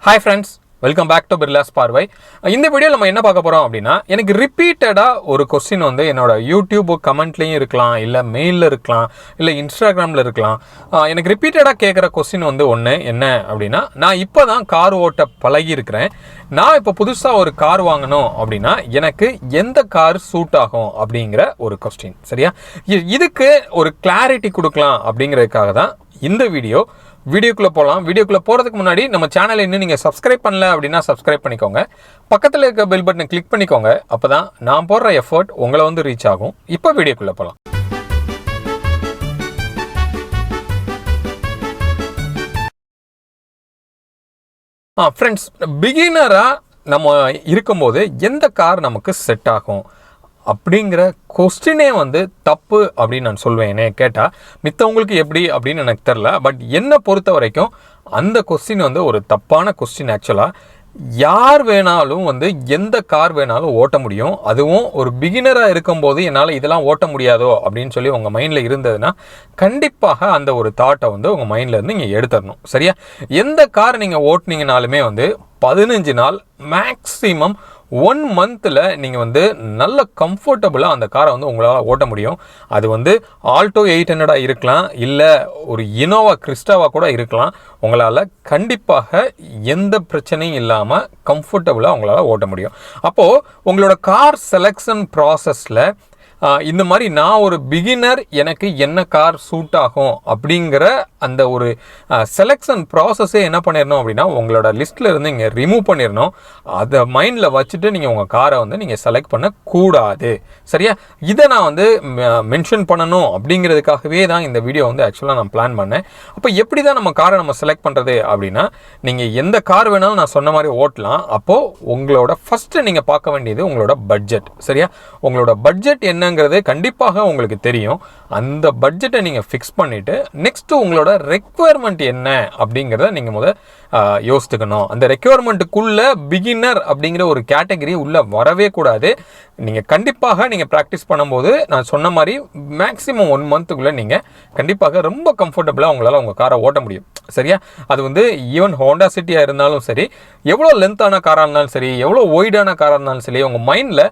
Hi friends, welcome back to Birlas Parvai. இந்த வீடியோல நம்ம என்ன பார்க்க போறோம் அப்படினா எனக்கு ரிப்பீட்டடா ஒரு क्वेश्चन வந்து என்னோட YouTube கமெண்ட்லயும் இருக்கலாம் இல்ல மெயில்ல இருக்கலாம் இல்ல Instagramல இருக்கலாம். எனக்கு ரிப்பீட்டடா கேக்குற क्वेश्चन வந்து ஒண்ணு என்ன அப்படினா நான் இப்போதான் கார் ஓட்ட பழகி இருக்கேன். நான் இப்போ புதுசா ஒரு கார் வாங்கணும் அப்படினா எனக்கு எந்த கார் சூட் ஆகும் அப்படிங்கற ஒரு क्वेश्चन. சரியா? இதுக்கு ஒரு கிளாரிட்டி கொடுக்கலாம் அப்படிங்கிறதுக்காக தான் இந்த வீடியோக்குள்ள போலாம். வீடியோக்குள்ள போறதுக்கு முன்னாடி நம்ம சேனலை இன்னும் நீங்க சப்ஸ்கிரைப் பண்ணல அப்படினா சப்ஸ்கிரைப் பண்ணிக்கோங்க. பக்கத்துல இருக்க பெல் பட்டனை கிளிக் பண்ணிக்கோங்க. அப்பதான் நான் போடுற எஃபோர்ட் உங்களை வந்து ரீச் ஆகும். இப்போ வீடியோக்குள்ள போலாம். ஃப்ரெண்ட்ஸ், பிகினரா நம்ம இருக்கும்போது எந்த கார் நமக்கு செட் ஆகும் அப்படிங்கிற கொஸ்டினே வந்து தப்பு அப்படின்னு நான் சொல்வேனே. கேட்டால் மித்தவங்களுக்கு எப்படி அப்படின்னு எனக்கு தெரில. பட் என்னை பொறுத்த வரைக்கும் அந்த கொஸ்டின் வந்து ஒரு தப்பான கொஸ்டின். ஆக்சுவலாக யார் வேணாலும் வந்து எந்த கார் வேணாலும் ஓட்ட முடியும். அதுவும் ஒரு பிகினராக இருக்கும்போது என்னால் இதெல்லாம் ஓட்ட முடியாதோ அப்படின்னு சொல்லி உங்கள் மைண்டில் இருந்ததுன்னா கண்டிப்பாக அந்த ஒரு தாட்டை வந்து உங்கள் மைண்ட்லேருந்து நீங்கள் எடுத்துடணும். சரியா? எந்த கார் நீங்கள் ஓட்டினீங்கனாலுமே வந்து 15 நாள் மேக்ஸிமம் 1 மந்தில் நீங்கள் வந்து நல்ல கம்ஃபர்டபுளாக அந்த காரை வந்து உங்களால் ஓட்ட முடியும். அது வந்து ஆல்டோ 800 இருக்கலாம், இல்லை ஒரு இனோவா கிறிஸ்டாவா கூட இருக்கலாம். உங்களால் கண்டிப்பாக எந்த பிரச்சனையும் இல்லாமல் கம்ஃபர்டபுளாக உங்களால் ஓட்ட முடியும். அப்போது உங்களோட கார் செலெக்ஷன் ப்ராசஸில் இந்த மாதிரி நான் ஒரு பிகினர், எனக்கு என்ன கார் சூட் ஆகும் அப்படிங்கிற அந்த ஒரு செலெக்ஷன் ப்ராசஸே என்ன பண்ணிடணும் அப்படின்னா உங்களோட லிஸ்ட்டில் இருந்து இங்கே ரிமூவ் பண்ணிடணும். அதை மைண்டில் வச்சுட்டு நீங்கள் உங்கள் காரை வந்து நீங்கள் செலக்ட் பண்ணக்கூடாது. சரியா? இதை நான் வந்து மென்ஷன் பண்ணணும் அப்படிங்கிறதுக்காகவே தான் இந்த வீடியோ வந்து ஆக்சுவலாக நான் பிளான் பண்ணேன். அப்போ எப்படி தான் நம்ம காரை நம்ம செலக்ட் பண்ணுறது அப்படின்னா, நீங்கள் எந்த கார் வேணாலும் நான் சொன்ன மாதிரி ஓட்டலாம். அப்போது உங்களோட ஃபஸ்ட்டு நீங்கள் பார்க்க வேண்டியது உங்களோட பட்ஜெட். சரியா? உங்களோட பட்ஜெட் என்னங்கிறது கண்டிப்பாக உங்களுக்கு தெரியும். அந்த பட்ஜெட்டை நீங்கள் ஃபிக்ஸ் பண்ணிவிட்டு நெக்ஸ்ட்டு உங்களோட ரெக்குவயர்மெண்ட் என்ன அப்படிங்கிறத நீங்கள் முதல் யோசித்துக்கணும். அந்த ரெக்குவயர்மெண்ட்டுக்குள்ளே பிகினர் அப்படிங்கிற ஒரு கேட்டகரி உள்ளே வரவே கூடாது. நீங்கள் கண்டிப்பாக நீங்கள் ப்ராக்டிஸ் பண்ணும்போது நான் சொன்ன மாதிரி மேக்ஸிமம் 1 மந்த்துக்குள்ளே நீங்கள் கண்டிப்பாக ரொம்ப கம்ஃபர்டபுளாக உங்களால் உங்கள் காரை ஓட்ட முடியும். சரியா? அது வந்து ஈவன் ஹோண்டா சிட்டியாக இருந்தாலும் சரி, எவ்வளோ லென்த்தான காராக இருந்தாலும் சரி, எவ்வளோ ஒய்டான காராக இருந்தாலும் சரி, உங்கள் மைண்டில்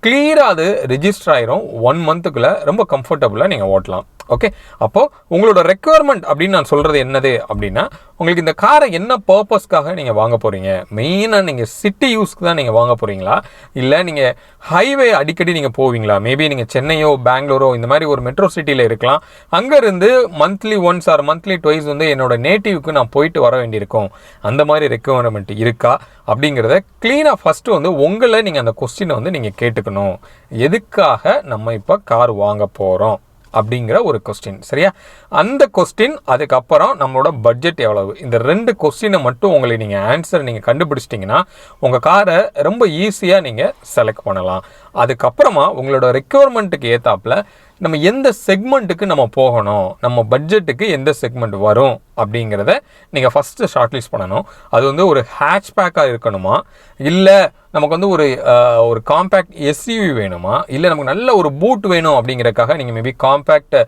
கிளியராக அது ரிஜிஸ்டர் ஆயிரும். 1 மந்த்துக்குள்ளே ரொம்ப கம்ஃபர்டபுளாக நீங்கள் ஓட்டலாம். ஓகே, அப்போது உங்களோட ரெக்குவயர்மெண்ட் அப்படின்னு நான் சொல்கிறது என்னது அப்படின்னா, உங்களுக்கு இந்த காரை என்ன பர்பஸ்க்காக நீங்கள் வாங்க போகிறீங்க? மெயினாக நீங்கள் சிட்டி யூஸ்க்கு தான் நீங்கள் வாங்க போகிறீங்களா, இல்லை நீங்கள் ஹைவே அடிக்கடி நீங்கள் போவீங்களா? மேபி நீங்கள் சென்னையோ பெங்களூரோ இந்த மாதிரி ஒரு மெட்ரோ சிட்டியில் இருக்கலாம். அங்கேருந்து monthly once R monthly twice வந்து என்னோட நேட்டிவ்க்கு நான் போயிட்டு வர வேண்டியிருக்கும். அந்த மாதிரி ரெக்குவயர்மெண்ட் இருக்கா அப்படிங்கிறத க்ளீனாக ஃபஸ்ட்டு வந்து உங்களை நீங்கள் அந்த கொஸ்டினை வந்து நீங்கள் கேட்டுக்கணும். எதுக்காக நம்ம இப்போ கார் வாங்க போகிறோம் அப்படிங்கிற ஒரு கொஸ்டின். சரியா? அந்த கொஸ்டின், அதுக்கப்புறம் நம்மளோட பட்ஜெட் எவ்வளவு, இந்த 2 கொஸ்டினை மட்டும் உங்களை நீங்கள் ஆன்சர் நீங்கள் கண்டுபிடிச்சிட்டிங்கன்னா உங்கள் காரை ரொம்ப ஈஸியாக நீங்கள் செலக்ட் பண்ணலாம். அதுக்கப்புறமா உங்களோட ரெக்குவயர்மெண்ட்டுக்கு ஏற்றாப்புல நம்ம எந்த செக்மெண்ட்டுக்கு நம்ம போகணும், நம்ம பட்ஜெட்டுக்கு எந்த செக்மெண்ட் வரும் அப்படிங்கிறத நீங்கள் ஃபஸ்ட்டு ஷார்ட் லிஸ்ட் பண்ணணும். அது வந்து ஒரு ஹேட்ச்பேக்காக இருக்கணுமா, இல்லை நமக்கு வந்து ஒரு காம்பேக்ட் எஸ்யூவி வேணுமா, இல்லை நமக்கு நல்ல ஒரு பூட் வேணும் அப்படிங்கிறதுக்காக நீங்கள் மேபி காம்பேக்ட்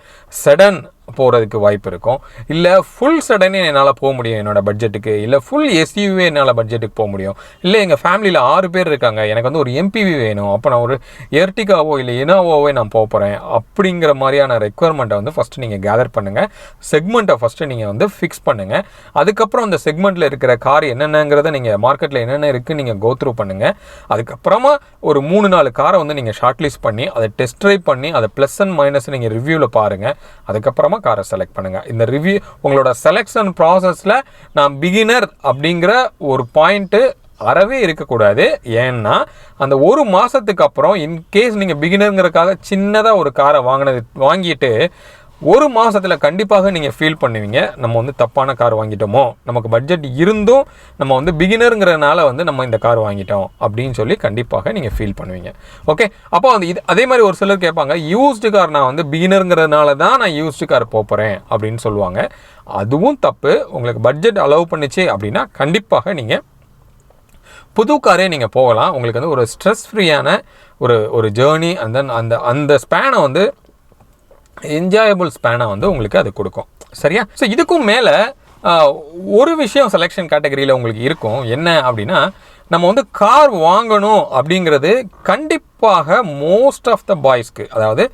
செடன் போகிறதுக்கு வாய்ப்பு இருக்கும். இல்லை ஃபுல் செடனே என்னால் போக முடியும் என்னோட பட்ஜெட்டுக்கு, இல்லை ஃபுல் எஸ்யூவி என்னால் பட்ஜெட்டுக்கு போக முடியும், இல்லை எங்கள் ஃபேமிலியில் 6 பேர் இருக்காங்க, எனக்கு வந்து ஒரு எம்பிவி வேணும், அப்போ நான் ஒரு எர்டிகாவோ இல்லை இனோவாவோ நான் போக போகிறேன் அப்படிங்கிற மாதிரியான ரெக்குவயர்மெண்ட்டை வந்து ஃபஸ்ட்டு நீங்கள் கேதர் பண்ணுங்கள். செக்மெண்ட்டை ஃபஸ்ட்டு நீங்கள் வந்து ஃபிக்ஸ் பண்ணுங்கள். அதுக்கப்புறம் அந்த செக்மெண்ட்டில் இருக்கிற கார் என்னென்னங்கிறத நீங்கள் மார்க்கெட்டில் என்னென்ன இருக்குது நீங்கள் கோ த்ரூ பண்ணுங்கள். அதுக்கப்புறமா ஒரு 3-4 காரை வந்து நீங்கள் ஷார்ட் லிஸ்ட் பண்ணி அதை டெஸ்ட் ட்ரைவ் பண்ணி அதை ப்ளஸ் அண்ட் மைனஸ் நீங்கள் ரிவ்யூவில் பாருங்கள். அதுக்கப்புறமா காரை செலக்ட் பண்ணுங்க. இந்த ரிவ்யூ உங்களோட செலெக்ஷன் ப்ராசஸ்ல நான் பிகினர் அப்படிங்கிற ஒரு பாயிண்ட் அறவே இருக்கக்கூடாது. ஏன்னா அந்த 1 மாசத்துக்கு அப்புறம் இன்கேஸ் நீங்க பிகினருங்கிறதுக்காக சின்னதாக ஒரு காரை வாங்கிட்டு 1 மாதத்தில் கண்டிப்பாக நீங்கள் ஃபீல் பண்ணுவீங்க, நம்ம வந்து தப்பான கார் வாங்கிட்டோமோ, நமக்கு பட்ஜெட் இருந்தும் நம்ம வந்து பிகினருங்கிறதுனால வந்து நம்ம இந்த கார் வாங்கிட்டோம் அப்படின்னு சொல்லி கண்டிப்பாக நீங்கள் ஃபீல் பண்ணுவீங்க. ஓகே, அப்போ வந்து அதே மாதிரி ஒரு சிலர் கேட்பாங்க, யூஸ்டு கார் நான் வந்து பிகினருங்கிறதுனால தான் நான் யூஸ்டு கார் போகிறேன் அப்படின்னு சொல்லுவாங்க. அதுவும் தப்பு. உங்களுக்கு பட்ஜெட் அலோவ் பண்ணிச்சு அப்படின்னா கண்டிப்பாக நீங்கள் புது காரே நீங்கள் போகலாம். உங்களுக்கு வந்து ஒரு ஸ்ட்ரெஸ் ஃப்ரீயான ஒரு ஜேர்னி அந்த ஸ்பேனை வந்து என்ஜாயபிள் ஸ்பேனை வந்து உங்களுக்கு அது கொடுக்கும். சரியா? ஸோ இதுக்கும் மேலே ஒரு விஷயம் செலெக்ஷன் கேட்டகரியில் உங்களுக்கு இருக்கும். என்ன அப்படின்னா, நம்ம வந்து கார் வாங்கணும் அப்படிங்கிறது கண்டிப்பாக மோஸ்ட் ஆஃப் த பாய்ஸ்க்கு, அதாவது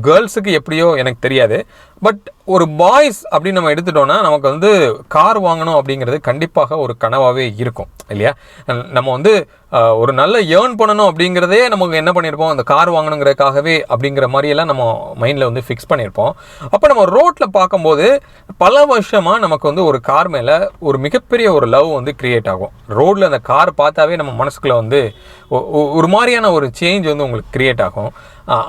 கேர்ள்ஸுக்கு எப்படியோ எனக்கு தெரியாது, பட் ஒரு பாய்ஸ் அப்படின்னு நம்ம எடுத்துட்டோம்னா நமக்கு வந்து கார் வாங்கணும் அப்படிங்கிறது கண்டிப்பாக ஒரு கனவாகவே இருக்கும் இல்லையா? நம்ம வந்து ஒரு நல்ல ஏர்ன் பண்ணணும் அப்படிங்கிறதே நமக்கு என்ன பண்ணியிருப்போம், அந்த கார் வாங்கணுங்கிறதுக்காகவே அப்படிங்கிற மாதிரியெல்லாம் நம்ம மைண்டில் வந்து ஃபிக்ஸ் பண்ணியிருப்போம். அப்போ நம்ம ரோட்டில் பார்க்கும்போது பல வருஷமாக நமக்கு வந்து ஒரு கார் மேலே ஒரு மிகப்பெரிய ஒரு லவ் வந்து க்ரியேட் ஆகும். ரோட்டில் அந்த கார் பார்த்தாவே நம்ம மனசுக்குள்ளே வந்து ஒரு மாதிரியான ஒரு சேஞ்ச் வந்து உங்களுக்கு க்ரியேட் ஆகும்.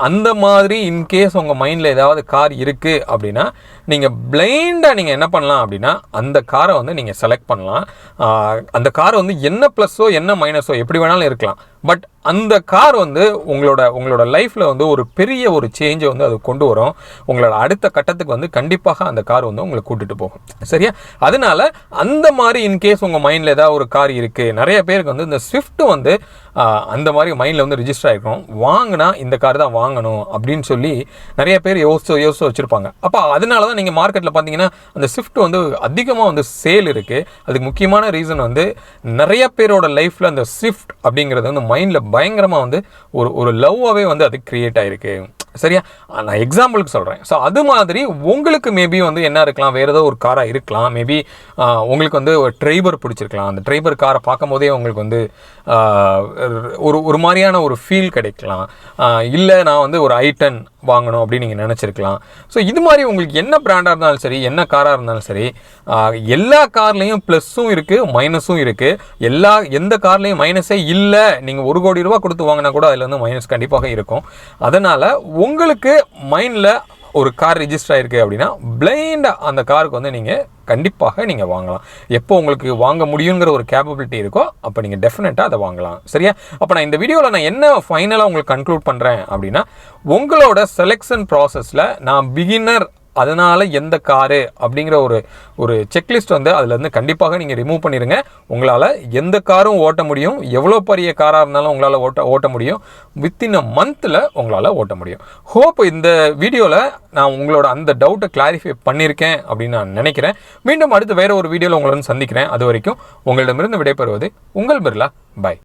அந்த மாதிரி இன்கேஸ் உங்கள் மைண்டில் ஏதாவது கார் இருக்குது அப்படின்னா நீங்கள் பிளைண்டாக நீங்கள் என்ன பண்ணலாம் அப்படின்னா அந்த காரை வந்து நீங்கள் செலக்ட் பண்ணலாம். அந்த கார் வந்து என்ன ப்ளஸ்ஸோ என்ன மைனஸோ எப்படி வேணாலும் இருக்கலாம். பட் அந்த கார் வந்து உங்களோட லைஃப்பில் வந்து ஒரு பெரிய ஒரு சேஞ்சை வந்து அது கொண்டு வரும். உங்களோட அடுத்த கட்டத்துக்கு வந்து கண்டிப்பாக அந்த கார் வந்து உங்களை கூட்டிகிட்டு போகும். சரியா? அதனால அந்த மாதிரி இன்கேஸ் உங்கள் மைண்டில் ஏதாவது ஒரு கார் இருக்குது, நிறைய பேருக்கு வந்து இந்த ஸ்விஃப்ட் வந்து அந்த மாதிரி மைண்டில் வந்து ரிஜிஸ்டர் ஆகிருக்கும். வாங்கினா இந்த கார் தான் வாங்கணும் அப்படின்னு சொல்லி நிறைய பேர் யோசிச்சு வச்சுருப்பாங்க. அப்போ அதனால தான் நீங்கள் மார்க்கெட்டில் பார்த்தீங்கன்னா அந்த ஸ்விஃப்ட் வந்து அதிகமாக வந்து சேல் இருக்குது. அதுக்கு முக்கியமான ரீசன் வந்து நிறைய பேரோட லைஃப்பில் அந்த ஸ்விஃப்ட் அப்படிங்கிறது வந்து மைண்டில் பயங்கரமாக வந்து ஒரு லவ்வாகவே வந்து அது க்ரியேட் ஆகிருக்கு. சரியா? நான் எக்ஸாம்பிளுக்கு சொல்கிறேன். ஸோ அது மாதிரி உங்களுக்கு மேபி வந்து என்ன இருக்கலாம், வேறு ஏதோ ஒரு காராக இருக்கலாம். மேபி உங்களுக்கு வந்து ஒரு ட்ரைபர் பிடிச்சிருக்கலாம். அந்த ட்ரைபர் காரை பார்க்கும் போதே உங்களுக்கு வந்து ஒரு மாதிரியான ஒரு ஃபீல் கிடைக்கலாம். இல்லை நான் வந்து ஒரு i10 வாங்கணும் அப்படின்னு நீங்கள் நினச்சிருக்கலாம். ஸோ இது மாதிரி உங்களுக்கு என்ன பிராண்டாக இருந்தாலும் சரி, என்ன காராக இருந்தாலும் சரி, எல்லா கார்லேயும் ப்ளஸ்ஸும் இருக்குது, மைனஸும் இருக்குது. எந்த கார்லேயும் மைனஸே இல்லை. நீங்கள் 1 கோடி ரூபா கொடுத்து வாங்கினா கூட அதில் வந்து மைனஸ் கண்டிப்பாக இருக்கும். அதனால் உங்களுக்கு மைண்டில் ஒரு கார் ரிஜிஸ்டர் ஆகிருக்கு அப்படின்னா பிளைண்டாக அந்த காருக்கு வந்து நீங்கள் கண்டிப்பாக நீங்கள் வாங்கலாம். எப்போ உங்களுக்கு வாங்க முடியுங்கிற ஒரு கேப்பபிலிட்டி இருக்கோ அப்போ நீங்கள் டெஃபினட்டாக அதை வாங்கலாம். சரியா? அப்போ நான் இந்த வீடியோவில் நான் என்ன ஃபைனலாக உங்களுக்கு கன்க்ளூட் பண்ணுறேன் அப்படின்னா, உங்களோட செலெக்ஷன் ப்ராசஸில் நான் பிகினர், அதனால் எந்த காரு அப்படிங்கிற ஒரு செக்லிஸ்ட் வந்து அதிலேருந்து கண்டிப்பாக நீங்கள் ரிமூவ் பண்ணிடுங்க. உங்களால் எந்த காரும் ஓட்ட முடியும். எவ்வளோ பெரிய காராக இருந்தாலும் உங்களால் ஓட்ட முடியும். வித்தின் அ மந்தில் உங்களால் ஓட்ட முடியும். ஹோப் இந்த வீடியோவில் நான் உங்களோட அந்த டவுட்டை கிளாரிஃபை பண்ணியிருக்கேன் அப்படின்னு நான் நினைக்கிறேன். மீண்டும் அடுத்து வேறு ஒரு வீடியோவில் உங்களை சந்திக்கிறேன். அது வரைக்கும் உங்களிடமிருந்து விடைபெறுவது உங்கள் பிர்லா. பாய்.